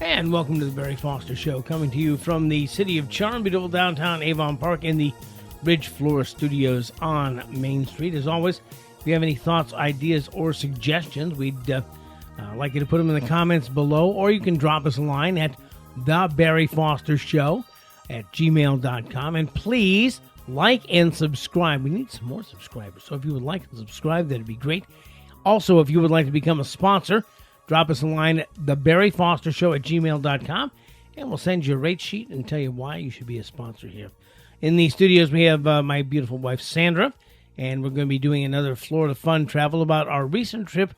And welcome to the Barry Foster Show, coming to you from the city of charm, beautiful downtown Avon Park in the Bridge Floor Studios on Main Street. As always, if you have any thoughts, ideas, or suggestions, we'd like you to put them in the comments below, or you can drop us a line at thebarryfostershow@gmail.com. And please like and subscribe. We need some more subscribers, so if you would like to subscribe, that'd be great. Also, if you would like to become a sponsor, drop us a line at thebarryfostershow@gmail.com, and we'll send you a rate sheet and tell you why you should be a sponsor here. In the studios, we have my beautiful wife, Sandra, and we're going to be doing another Florida Fun Travel about our recent trip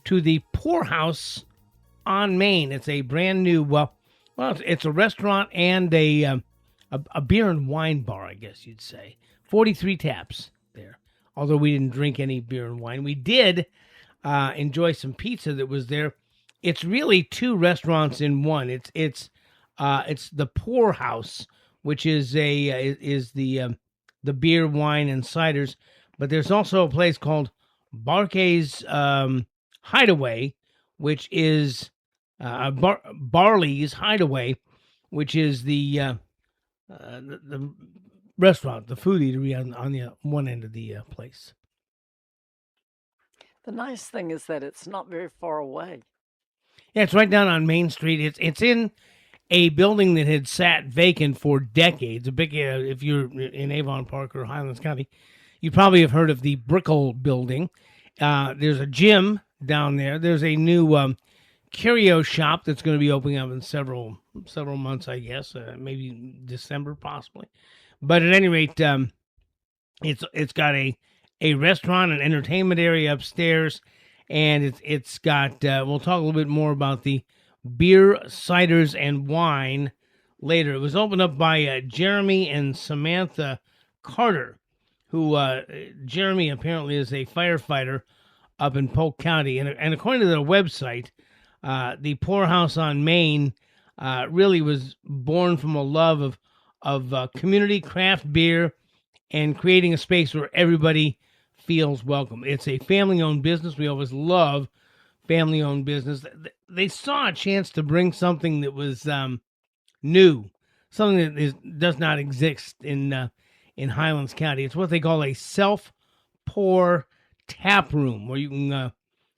to the Poorhouse on Main. It's a brand new, it's a restaurant and a beer and wine bar, I guess you'd say. 43 taps there, although we didn't drink any beer and wine. We did enjoy some pizza that was there. It's really two restaurants in one. It's the Poorhouse, which is the beer, wine, and ciders. But there's also a place called Barkay's Hideaway, which is Barley's Hideaway, which is the restaurant, the food eatery on the one end of the place. The nice thing is that it's not very far away. Yeah, it's right down on Main Street. It's in a building that had sat vacant for decades. A big, if you're in Avon Park or Highlands County, you probably have heard of the Brickell building. There's a gym down there. There's a new curio shop that's going to be opening up in several months, I guess, maybe December possibly. But at any rate, it's got a restaurant, an entertainment area upstairs, and it's got, we'll talk a little bit more about the beer, ciders, and wine later. It was opened up by Jeremy and Samantha Carter, who, Jeremy apparently is a firefighter up in Polk County, and according to their website, the Poorhouse on Main really was born from a love of community craft beer and creating a space where everybody feels welcome. It's a family-owned business. We always love family-owned business. They saw a chance to bring something that was new, something that does not exist in Highlands County. It's what they call a self-pour tap room, where you can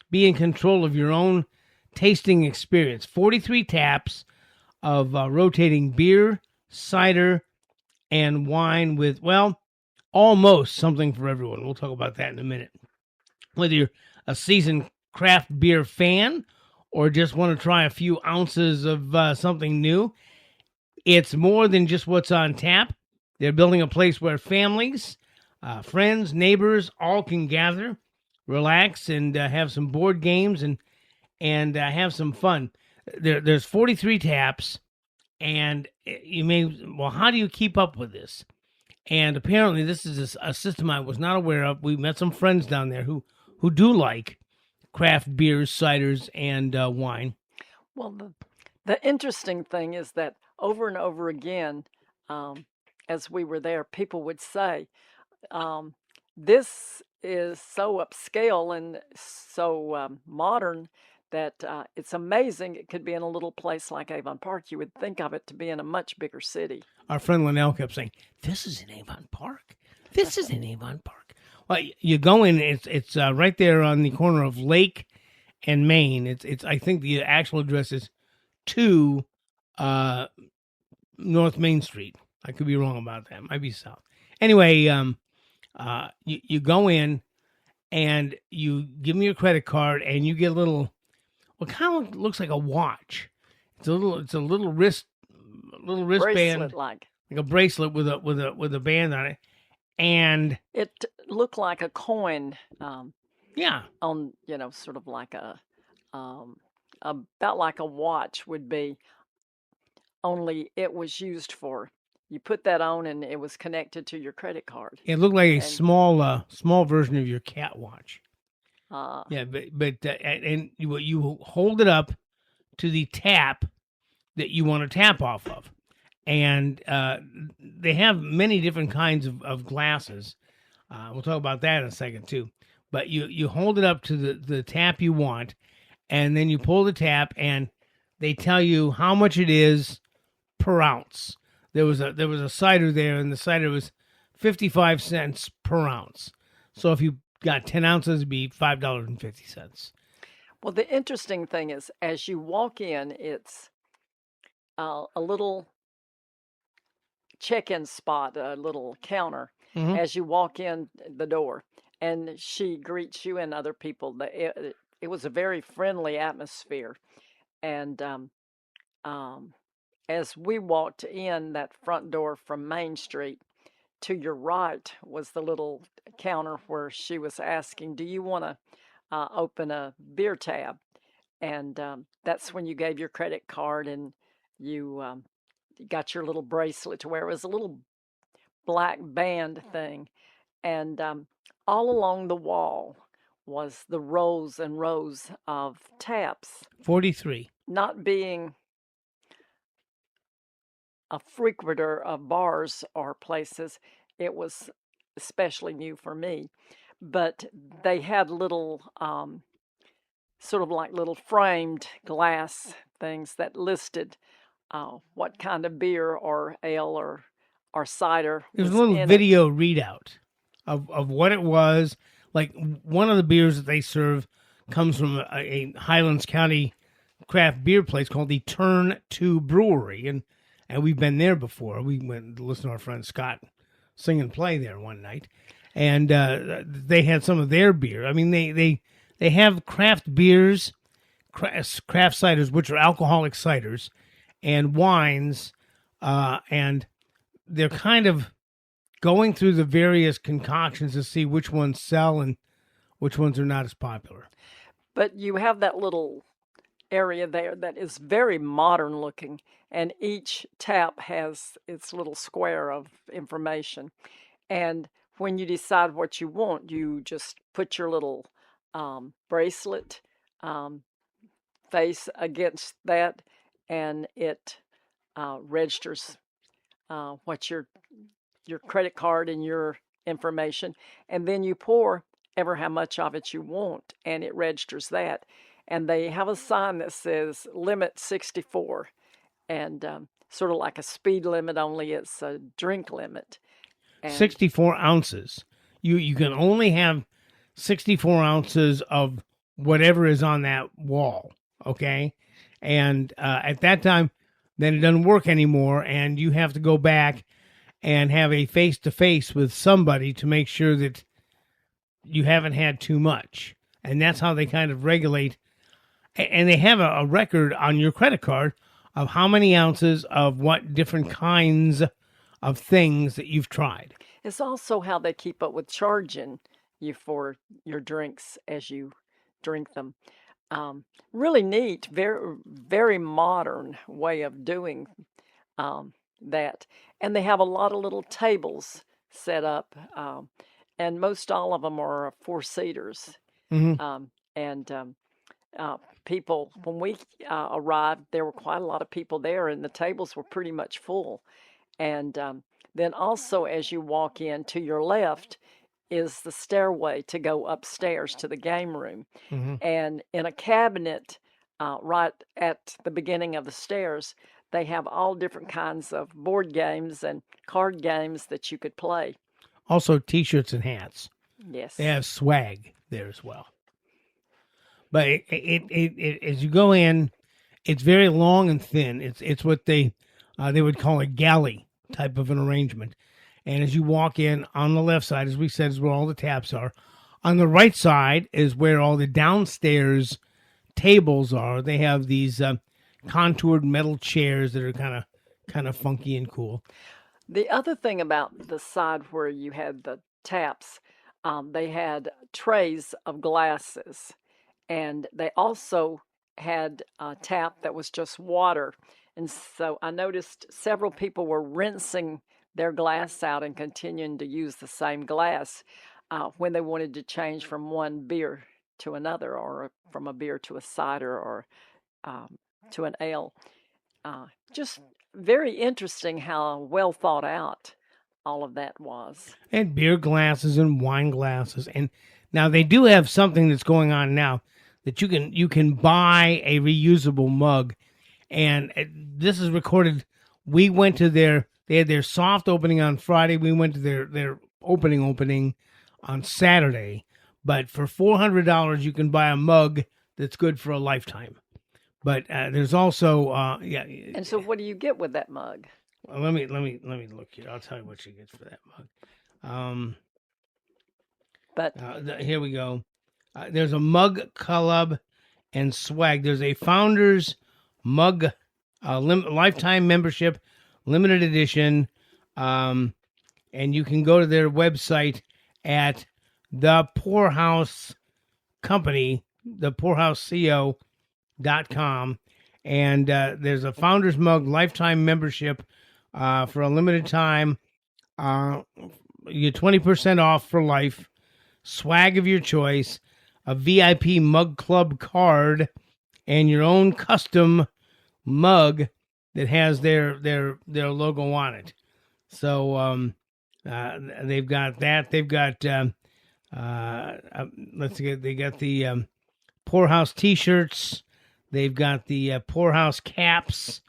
be in control of your own tasting experience. 43 taps of rotating beer, cider, and wine with, almost something for everyone. We'll talk about that in a minute. Whether you're a seasoned craft beer fan or just want to try a few ounces of something new, it's more than just what's on tap. They're building a place where families, friends, neighbors, all can gather, relax, and have some board games and have some fun. There's 43 taps, and you may, how do you keep up with this? And apparently this is a system I was not aware of. We met some friends down there who do like craft beers, ciders, and wine. Well, the interesting thing is that over and over again, as we were there, people would say, this is so upscale and so modern that it's amazing it could be in a little place like Avon Park. You would think of it to be in a much bigger city. Our friend Linnell kept saying, this is in Avon Park. This is in Avon Park. Well, you go in, it's right there on the corner of Lake and Main. It's I think the actual address is 2 North Main Street. I could be wrong about that. Might be south. Anyway, you go in and you give them your credit card and you get a little, what kind of looks like a watch. It's a little wristband, like a bracelet with a band on it, and it looked like a coin. Yeah, on sort of like about like a watch would be. Only it was used for, you put that on and it was connected to your credit card. It looked like a small version of your cat watch. Yeah, but and you hold it up to the tap that you want to tap off of, and they have many different kinds of glasses. We'll talk about that in a second too. But you hold it up to the tap you want, and then you pull the tap, and they tell you how much it is per ounce. There was a cider there, and the cider was 55 cents per ounce. So if you got 10 ounces, it'd be $5.50. Well, the interesting thing is, as you walk in, it's a little check-in spot, a little counter, Mm-hmm. as you walk in the door, and she greets you and other people. It was a very friendly atmosphere, and um, as we walked in that front door from Main Street, to your right was the little counter where she was asking, "Do you want to open a beer tab?" And that's when you gave your credit card and you got your little bracelet to wear. It was a little black band thing. And all along the wall was the rows and rows of taps. 43. Not being a frequenter of bars or places, it was especially new for me. But they had little, sort of like little framed glass things that listed what kind of beer or ale or cider There was was a little in video readout of what it was. Like one of the beers that they serve comes from a Highlands County craft beer place called the Turn 2 Brewery. And we've been there before. We went to listen to our friend Scott sing and play there one night. And they had some of their beer. I mean, they have craft beers, craft ciders, which are alcoholic ciders, and wines, and they're kind of going through the various concoctions to see which ones sell and which ones are not as popular. But you have that little area there that is very modern looking, and each tap has its little square of information. And when you decide what you want, you just put your little bracelet face against that, and it registers what your credit card and your information, and then you pour ever how much of it you want, and it registers that. And they have a sign that says limit 64, and sort of like a speed limit, only it's a drink limit. And 64 ounces. You can only have 64 ounces of whatever is on that wall, okay? And at that time, then it doesn't work anymore, and you have to go back and have a face-to-face with somebody to make sure that you haven't had too much. And that's how they kind of regulate. And they have a record on your credit card of how many ounces of what different kinds of things that you've tried. it's also how they keep up with charging you for your drinks as you drink them. Really neat, very, very modern way of doing that. And they have a lot of little tables set up, and most all of them are four-seaters. Mm-hmm. And people, when we arrived, there were quite a lot of people there, and the tables were pretty much full. And then also, as you walk in, to your left is the stairway to go upstairs to the game room. Mm-hmm. And in a cabinet right at the beginning of the stairs, they have all different kinds of board games and card games that you could play. Also, T-shirts and hats. Yes. They have swag there as well. But it as you go in, it's very long and thin. It's what they would call a galley type of an arrangement. And as you walk in, on the left side, as we said, is where all the taps are. On the right side is where all the downstairs tables are. They have these contoured metal chairs that are kind of funky and cool. The other thing about the side where you had the taps, they had trays of glasses, and they also had a tap that was just water. And so I noticed several people were rinsing their glass out and continuing to use the same glass when they wanted to change from one beer to another, or from a beer to a cider, or to an ale. Just very interesting how well thought out all of that was. And beer glasses and wine glasses. And now they do have something that's going on now that you can buy a reusable mug And this is recorded. We went to they had their soft opening on Friday. We went to their opening on Saturday. But for $400, you can buy a mug that's good for a lifetime. But there's also And so, what do you get with that mug? well, let me look here. I'll tell you what you get for that mug. But Here we go. There's a mug club and swag. There's a founders mug lifetime membership, limited edition, and you can go to their website at the Poorhouse Company, thepoorhouseco.com, and there's a founders mug lifetime membership for a limited time. You get 20% off for life, swag of your choice, a VIP mug club card, and your own custom mug that has their logo on it. So they've got that. They've got let's see. They got the Poorhouse T-shirts. They've got the Poorhouse caps.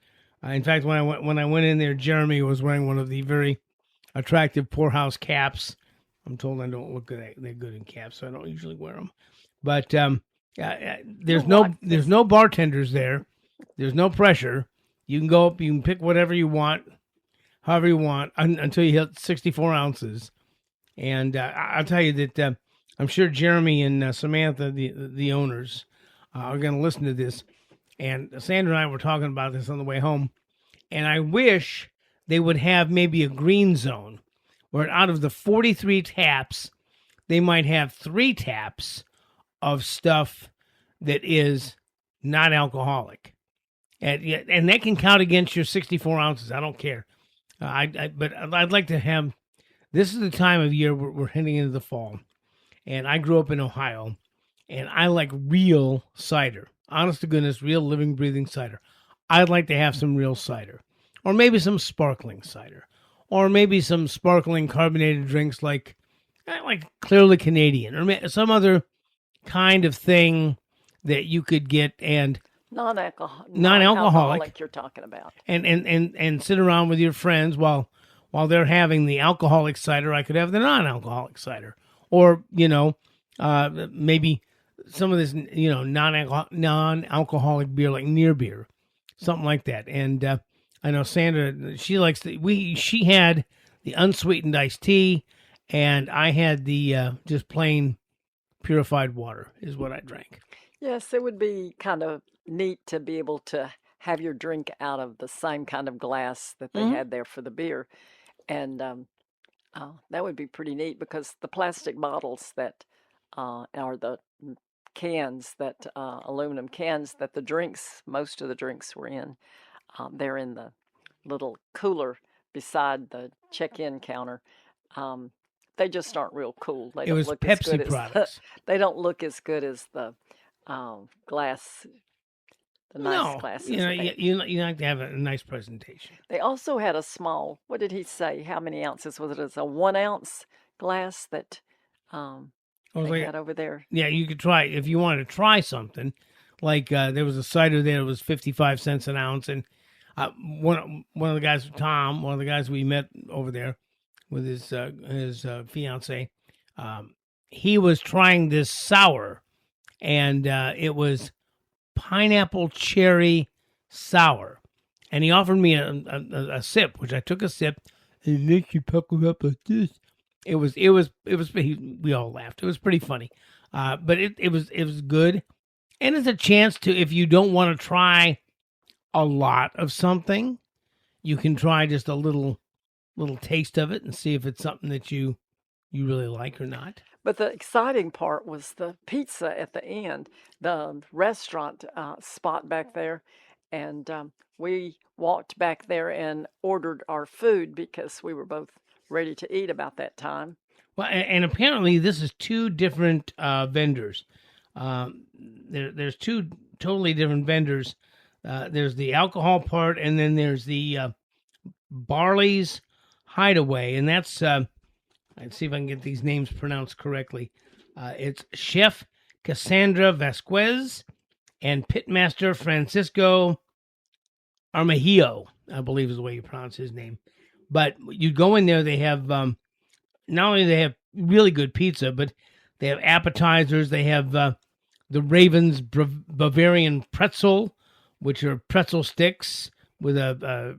In fact, when I went in there, Jeremy was wearing one of the very attractive Poorhouse caps. I'm told I don't look that good in caps, so I don't usually wear them. But there's no bartenders there. There's no pressure. You can go up. You can pick whatever you want, however you want, until you hit 64 ounces. And I'll tell you that I'm sure Jeremy and Samantha, the owners, are going to listen to this. And Sandra and I were talking about this on the way home. And I wish they would have maybe a green zone where out of the 43 taps, they might have 3 taps of stuff that is not alcoholic. And that can count against your 64 ounces. I don't care. But I'd like to have, this is the time of year we're heading into the fall. And I grew up in Ohio, and I like real cider. Honest to goodness, real living, breathing cider. I'd like to have some real cider. Or maybe some sparkling cider. Or maybe some sparkling carbonated drinks like Clearly Canadian. Or some other kind of thing that you could get and non-alcoholic you're talking about. And sit around with your friends while they're having the alcoholic cider. I could have the non-alcoholic cider. Or, maybe some of this, non-alcoholic beer like near beer, something like that. And I know Sandra, she likes she had the unsweetened iced tea, and I had the just plain purified water is what I drank. Yes, it would be kind of neat to be able to have your drink out of the same kind of glass that they had there for the beer. And that would be pretty neat because the plastic bottles that are the cans, that aluminum cans that most of the drinks were in, they're in the little cooler beside the check-in counter. They just aren't real cool. They It don't was look as Pepsi good products. they don't look as good as the glass, the nice No, glasses. you like to have a nice presentation. They also had a small, what did he say? How many ounces was it? It's a 1 ounce glass that they had over there. Yeah, you could try, if you wanted to try something, like there was a cider there that was 55 cents an ounce. And one of the guys, Tom, one of the guys we met over there with his fiance, he was trying this sour, and it was pineapple cherry sour, and he offered me a sip, which I took a sip, and it makes you pucker up like this. It was we all laughed. It was pretty funny, but it was good, and it's a chance to, if you don't want to try a lot of something, you can try just a little taste of it and see if it's something that you really like or not. But the exciting part was the pizza at the end, the restaurant spot back there. And we walked back there and ordered our food because we were both ready to eat about that time. Well, and apparently this is 2 different vendors. There's 2 totally different vendors. There's the alcohol part, and then there's the Barley's Hideaway, and that's let's see if I can get these names pronounced correctly. It's Chef Cassandra Vasquez and Pitmaster Francisco Armajillo, I believe is the way you pronounce his name. But you go in there, they have not only they have really good pizza, but they have appetizers. They have the Ravens Bavarian pretzel, which are pretzel sticks with a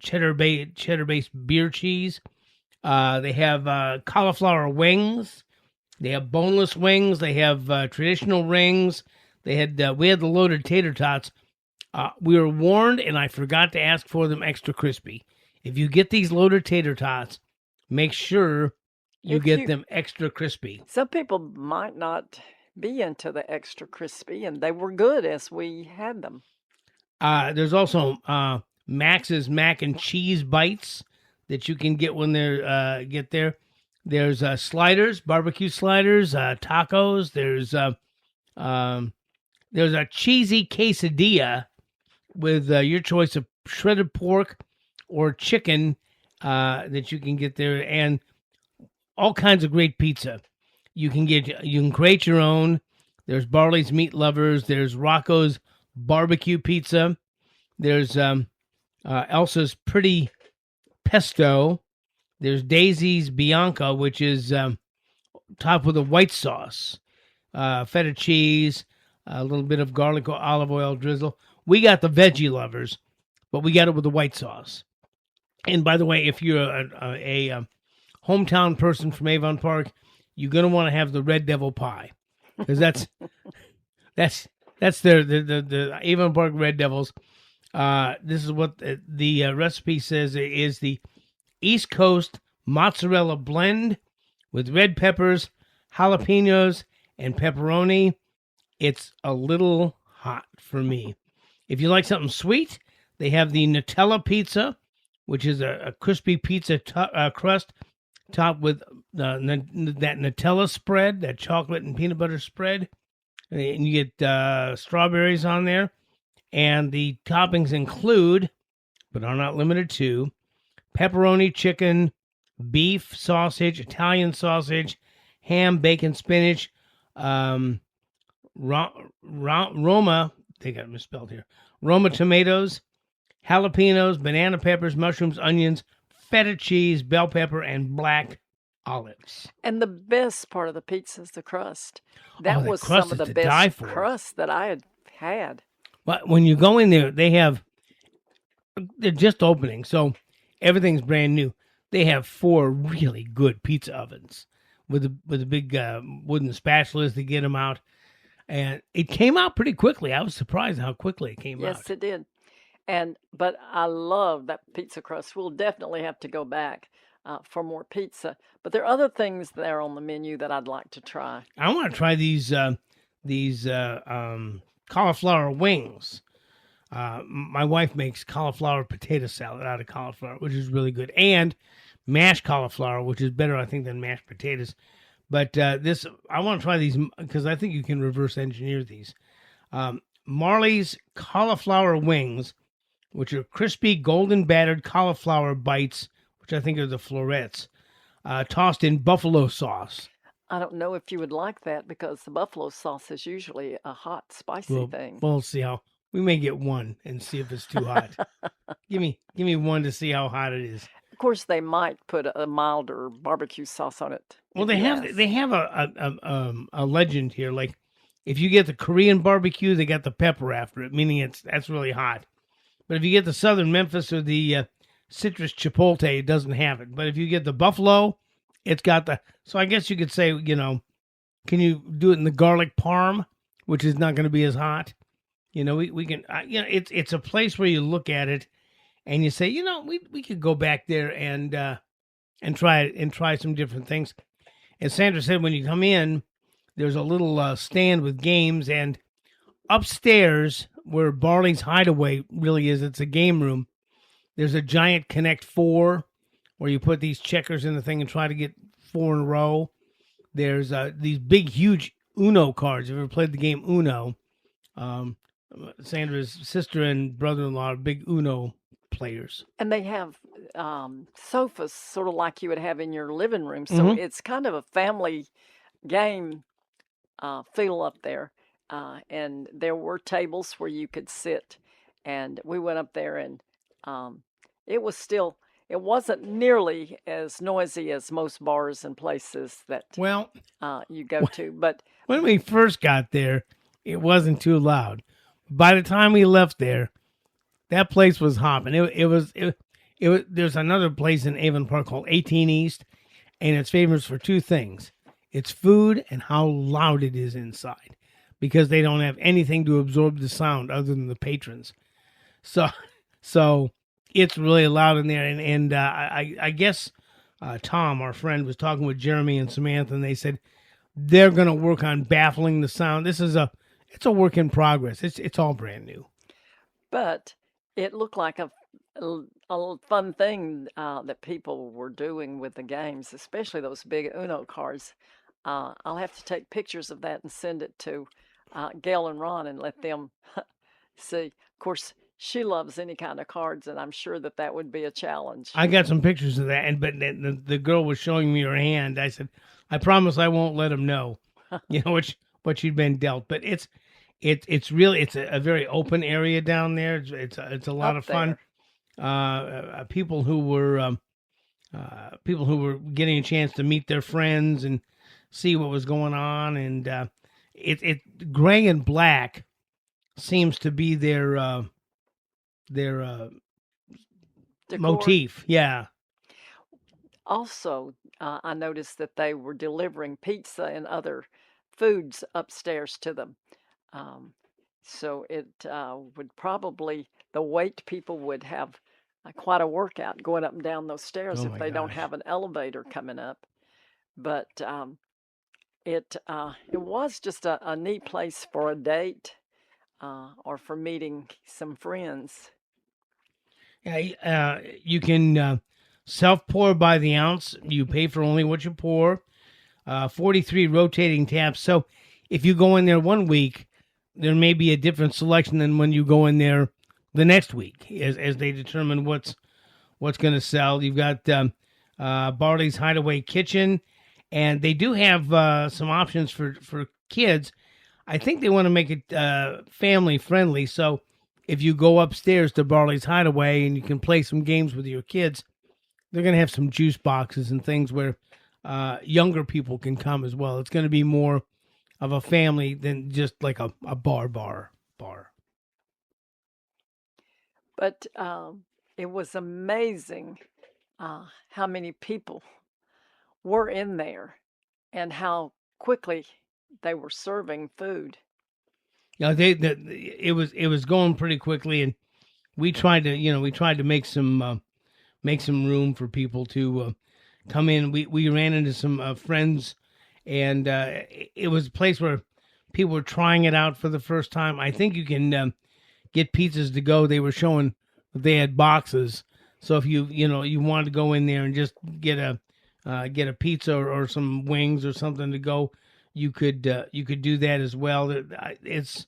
cheddar based beer cheese. They have cauliflower wings. They have boneless wings. They have traditional rings. We had the loaded tater tots. We were warned, and I forgot to ask for them extra crispy. If you get these loaded tater tots, make sure you If get you, them extra crispy. some people might not be into the extra crispy, and they were good as we had them. There's also Max's mac and cheese bites that you can get when they're get there. There's sliders, barbecue sliders, tacos. There's a cheesy quesadilla with your choice of shredded pork or chicken that you can get there, and all kinds of great pizza. You can create your own. There's Barley's Meat Lovers. There's Rocco's Barbecue Pizza. There's Elsa's Pretty Pesto. There's Daisy's Bianca, which is topped with a white sauce, feta cheese, a little bit of garlic or olive oil drizzle. We got the Veggie Lovers, but we got it with the white sauce. And by the way, if you're a hometown person from Avon Park, you're gonna want to have the Red Devil Pie, because that's the Avon Park Red Devils. This is what the recipe says. It is the East Coast mozzarella blend with red peppers, jalapenos, and pepperoni. It's a little hot for me. If you like something sweet, they have the Nutella pizza, which is a crispy pizza crust topped with that Nutella spread, that chocolate and peanut butter spread. And you get strawberries on there. And the toppings include, but are not limited to, pepperoni, chicken, beef, sausage, Italian sausage, ham, bacon, spinach, Roma, they got it misspelled here, Roma tomatoes, jalapenos, banana peppers, mushrooms, onions, feta cheese, bell pepper, and black olives. And the best part of the pizza is the crust. That The was crust some of is the to die best for. crust that I had had. But when you go in there, they're just opening, so everything's brand new. They have 4 really good pizza ovens with the big wooden spatulas to get them out, and it came out pretty quickly. I was surprised how quickly it came out. Yes, it did. But I love that pizza crust. We'll definitely have to go back for more pizza. But there are other things there on the menu that I'd like to try. I want to try these cauliflower wings. My wife makes cauliflower potato salad out of cauliflower, which is really good, and mashed cauliflower, which is better, I think, than mashed potatoes. But I want to try these because I think you can reverse engineer these. Marley's cauliflower wings, which are crispy, golden battered cauliflower bites, which I think are the florets, tossed in buffalo sauce. I don't know if you would like that because the buffalo sauce is usually a hot, spicy thing. We'll see how. We may get one and see if it's too hot. Give me one to see how hot it is. Of course, they might put a milder barbecue sauce on it. Well, they have a legend here. Like, if you get the Korean barbecue, they got the pepper after it, meaning that's really hot. But if you get the Southern Memphis or the citrus chipotle, it doesn't have it. But if you get the buffalo, it's got the. So I guess you could say, can you do it in the garlic parm, which is not going to be as hot? We can. It's a place where you look at it and you say, we could go back there and try some different things. As Sandra said, when you come in, there's a little stand with games, and upstairs where Barley's Hideaway really is, it's a game room. There's a giant Connect 4 where you put these checkers in the thing and try to get 4 in a row. There's these big, huge Uno cards. Have you ever played the game Uno? Sandra's sister and brother-in-law are big Uno players. And they have sofas sort of like you would have in your living room. So it's kind of a family game feel up there. And there were tables where you could sit and we went up there, and um, it was still, it wasn't nearly as noisy as most bars and places that Well, you go to, but when we first got there, it wasn't too loud. By the time we left there, that place was hopping. It was. There's another place in Avon Park called 18 East, and it's famous for two things: its food and how loud it is inside, because they don't have anything to absorb the sound other than the patrons. So, so it's really loud in there. I guess Tom, our friend, was talking with Jeremy and Samantha, and they said they're going to work on baffling the sound. It's a work in progress. It's all brand new. but it looked like a fun thing that people were doing with the games, especially those big Uno cards. I'll have to take pictures of that and send it to Gail and Ron and let them see. Of course, she loves any kind of cards, and I'm sure that that would be a challenge. I got some pictures of that, and but the girl was showing me her hand. I said, I promise I won't let him know, what she'd been dealt. But it's really a very open area down there. It's a lot Up of fun. there. People who were getting a chance to meet their friends and see what was going on, and it gray and black seems to be their Decor. motif. Yeah. Also, I noticed that they were delivering pizza and other foods upstairs to them. Um, so it would probably, the weight people would have quite a workout going up and down those stairs Oh if my they don't gosh. have an elevator coming up. But it was just a neat place for a date or for meeting some friends. Yeah, you can self pour by the ounce. You pay for only what you pour. 43 rotating taps. So if you go in there one week, there may be a different selection than when you go in there the next week, as they determine what's going to sell. You've got Barley's Hideaway Kitchen, and they do have some options for kids. I think they want to make it family friendly. So if you go upstairs to Barley's Hideaway and you can play some games with your kids, they're going to have some juice boxes and things where younger people can come as well. It's going to be more of a family than just like a bar. But it was amazing how many people were in there and how quickly they were serving food. It was going pretty quickly, and we tried to make some room for people to come in. We ran into some friends, and it was a place where people were trying it out for the first time. I think you can get pizzas to go. They were showing that they had boxes, so if you wanted to go in there and just get a pizza or some wings or something to go, you could do that as well. It's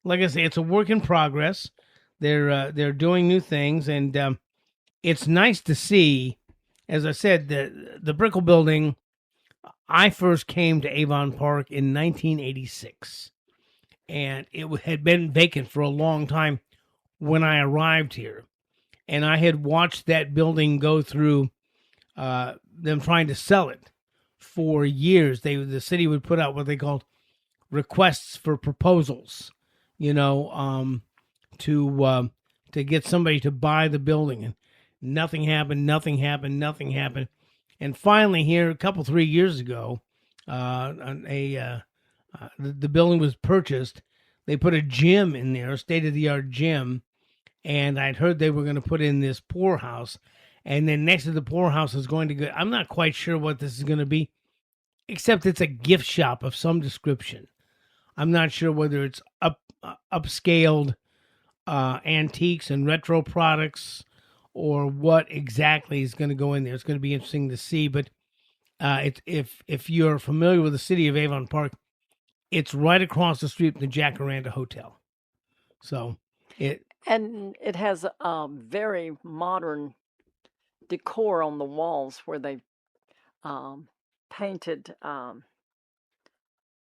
like I say, it's a work in progress. They're doing new things, and it's nice to see. As I said, the Brickell Building. I first came to Avon Park in 1986, and it had been vacant for a long time when I arrived here. And I had watched that building go through them trying to sell it for years. The city would put out what they called requests for proposals, you know, to get somebody to buy the building, and nothing happened. And finally, here a couple 3 years ago, the building was purchased. They put a gym in there, a state of the art gym, and I'd heard they were going to put in this poorhouse, and then next to the poorhouse is going to go. I'm not quite sure what this is going to be, except it's a gift shop of some description. I'm not sure whether it's upscaled antiques and retro products or what exactly is going to go in there. It's going to be interesting to see. But if you're familiar with the city of Avon Park, it's right across the street from the Jacaranda Hotel. So it And it has very modern decor on the walls where they um, painted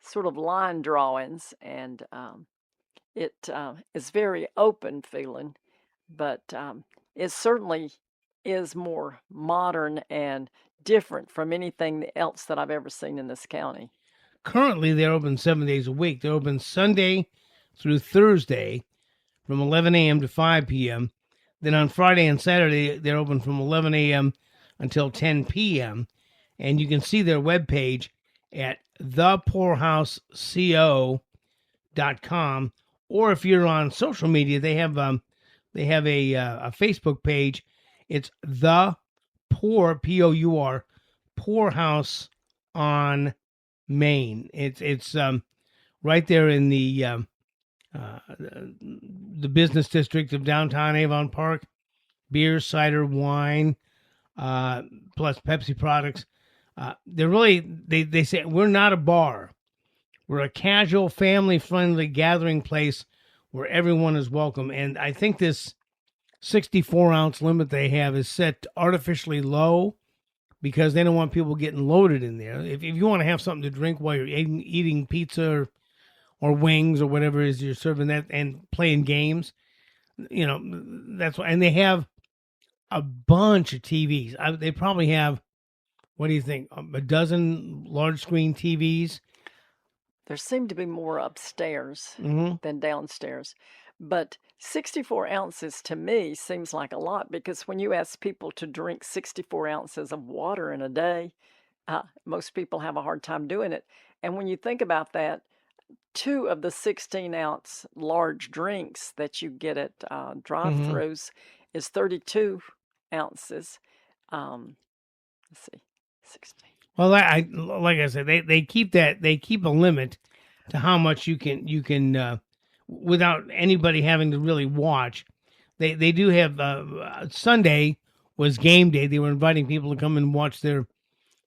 sort of line drawings, and it is very open feeling, but it certainly is more modern and different from anything else that I've ever seen in this county. Currently, they're open 7 days a week. They're open Sunday through Thursday from 11 a.m. to 5 p.m. Then on Friday and Saturday, they're open from 11 a.m. until 10 p.m. And you can see their webpage at thepoorhouseco.com. Or if you're on social media, they have a Facebook page. It's the Pour Poorhouse on Maine. It's right there in the business district of downtown Avon Park. Beer, cider, wine, plus Pepsi products. They're really they say we're not a bar. We're a casual, family-friendly gathering place where everyone is welcome. And I think this 64-ounce limit they have is set artificially low because they don't want people getting loaded in there. If you want to have something to drink while you're eating pizza or wings or whatever it is you're serving that and playing games, that's why. And they have a bunch of TVs. They probably have, what do you think, a dozen large screen TVs? There seem to be more upstairs Mm-hmm. than downstairs. But 64 ounces to me seems like a lot because when you ask people to drink 64 ounces of water in a day, most people have a hard time doing it. And when you think about that, two of the 16-ounce large drinks that you get at drive-throughs is 32 ounces. Let's see, 16. Well, like I said, they keep a limit to how much you can without anybody having to really watch. They do have Sunday was game day. They were inviting people to come and watch their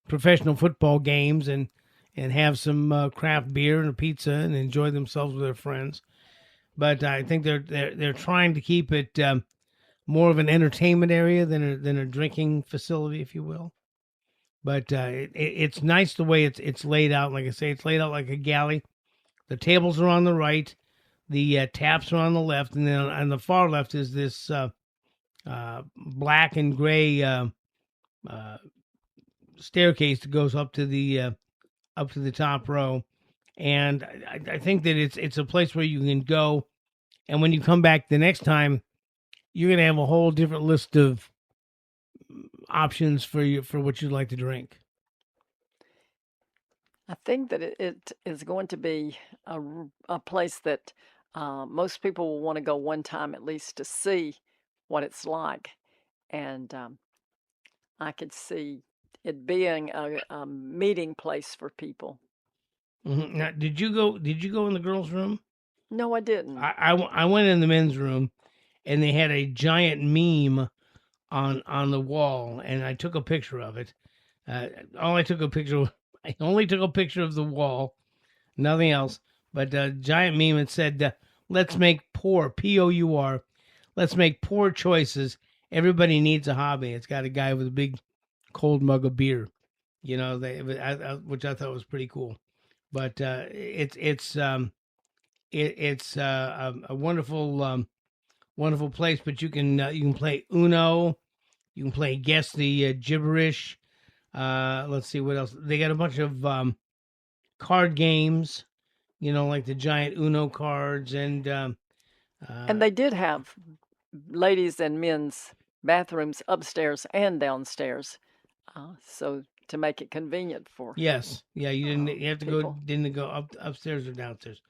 professional football games and have some craft beer and a pizza and enjoy themselves with their friends. But I think they're trying to keep it more of an entertainment area than a drinking facility, if you will. But it's nice the way it's laid out. Like I say, it's laid out like a galley. The tables are on the right, the taps are on the left, and then on the far left is this black and gray staircase that goes up to the top row. And I think that it's a place where you can go, and when you come back the next time, you're gonna have a whole different list of options for what you'd like to drink. I think that it is going to be a place that most people will want to go one time at least to see what it's like. And I could see it being a meeting place for people. Mm-hmm. Now, did you go? Did you go in the girls' room? No, I didn't. I went in the men's room, and they had a giant meme on the wall, and I took a picture of it. All I took a picture. I only took a picture of the wall, nothing else. But a giant meme. It said, "Let's make Pour. Let's make poor choices. Everybody needs a hobby." It's got a guy with a big cold mug of beer. Which I thought was pretty cool. But it's a wonderful wonderful place. But you can play Uno, you can play Guess the Gibberish. Let's see what else they got. A bunch of card games, like the giant Uno cards, and they did have ladies and men's bathrooms upstairs and downstairs, so to make it convenient for yes, yeah, you have to people. didn't go upstairs or downstairs.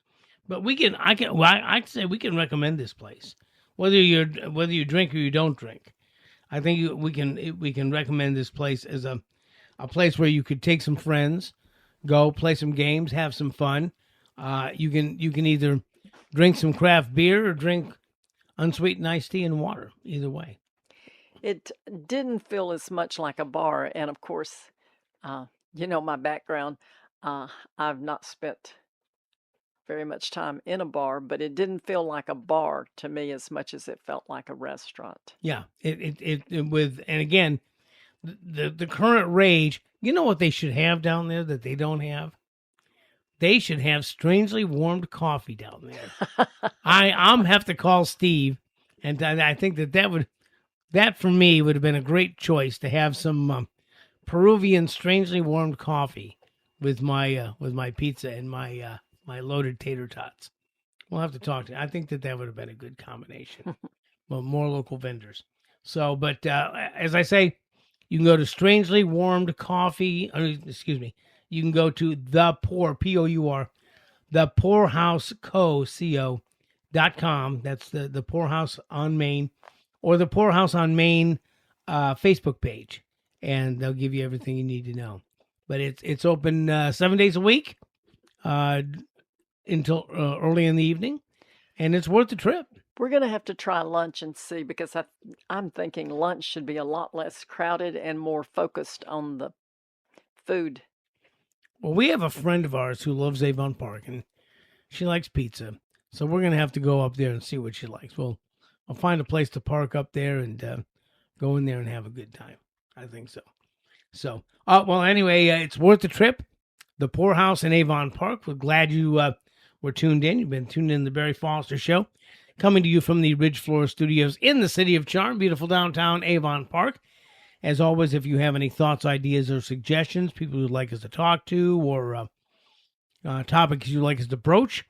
But I'd say we can recommend this place, whether you drink or you don't drink. I think we can recommend this place as a place where you could take some friends, go play some games, have some fun. You can either drink some craft beer or drink unsweetened iced tea and water. Either way, It didn't feel as much like a bar, and of course, my background. I've not spent very much time in a bar, but it didn't feel like a bar to me as much as it felt like a restaurant. yeah. It with and again, the current rage. You know what they should have down there that they don't have? they should have strangely warmed coffee down there. I'm have to call Steve, and I think that for me would have been a great choice to have some Peruvian strangely warmed coffee with my pizza and my my loaded tater tots. We'll have to talk to. I think that would have been a good combination. Well, more local vendors. So, but as I say, you can go to Strangely Warmed Coffee. Excuse me. You can go to the Pour Pour the Poorhouse Co.com. That's the Poorhouse on Main, or the Poorhouse on Main Facebook page, and they'll give you everything you need to know. But it's open 7 days a week until early in the evening, and it's worth the trip. We're going to have to try lunch and see, because I'm thinking lunch should be a lot less crowded and more focused on the food. Well, we have a friend of ours who loves Avon Park, and she likes pizza. So we're going to have to go up there and see what she likes. I'll find a place to park up there and go in there and have a good time. I think so. So, well, anyway, it's worth the trip. The Poorhouse in Avon Park. We're glad you were tuned in. You've been tuned in to the Barry Foster Show, coming to you from the Ridge Floor Studios in the City of Charm, beautiful downtown Avon Park. As always, if you have any thoughts, ideas, or suggestions, people you'd like us to talk to, or topics you'd like us to broach,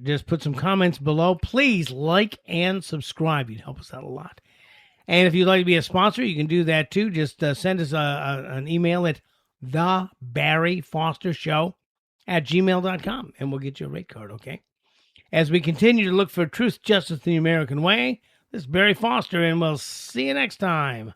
just put some comments below. Please like and subscribe. You'd help us out a lot. And if you'd like to be a sponsor, you can do that too. Just send us an email at thebarryfostershow@gmail.com, and we'll get you a rate card, okay? As we continue to look for truth, justice, the American way, this is Barry Foster, and we'll see you next time.